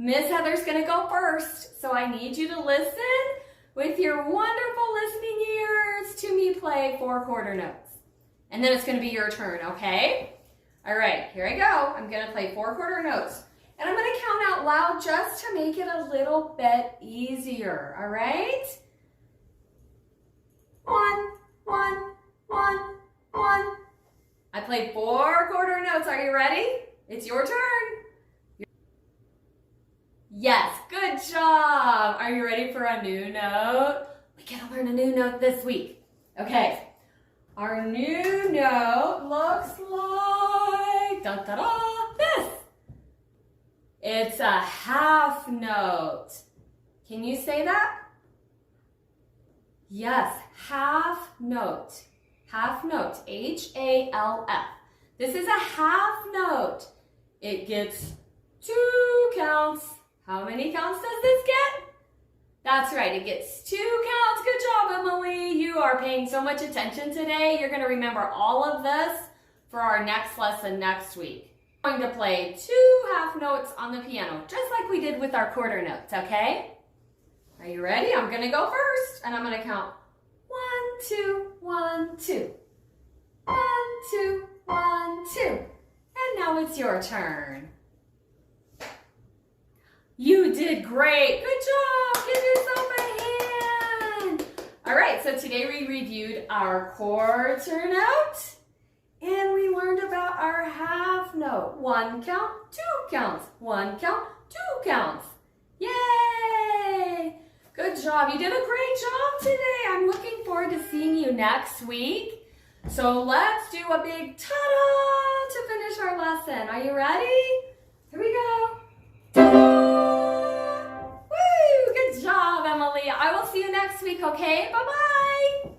Miss Heather's gonna go first, so I need you to listen with your wonderful listening ears to me play 4 quarter notes. And then it's gonna be your turn, okay? All right, here I go. I'm gonna play 4 quarter notes. And I'm gonna count out loud just to make it a little bit easier, all right? 1, 1, 1, 1. I played 4 quarter notes. Are you ready? It's your turn. Yes, good job. Are you ready for a new note? We gotta learn a new note this week. Okay, our new note looks like this. It's a half note. Can you say that? Yes, half note. Half note, H-A-L-F. This is a half note. It gets 2 counts. How many counts does this get? That's right, it gets 2 counts. Good job, Emily. You are paying so much attention today. You're going to remember all of this for our next lesson next week. I'm going to play 2 half notes on the piano, just like we did with our quarter notes, okay? Are you ready? I'm going to go first, and I'm going to count 1, 2, 1, 2. 1, 2, 1, 2. And now it's your turn. You did great. Good job. Give yourself a hand. All right, so today we reviewed our quarter note, and we learned about our half note. 1 count, 2 counts. 1 count, 2 counts. Yay! Good job. You did a great job today. I'm looking forward to seeing you next week. So let's do a big ta-da to finish our lesson. Are you ready? Here we go. Ta-da! Woo! Good job, Emily. I will see you next week, okay? Bye-bye.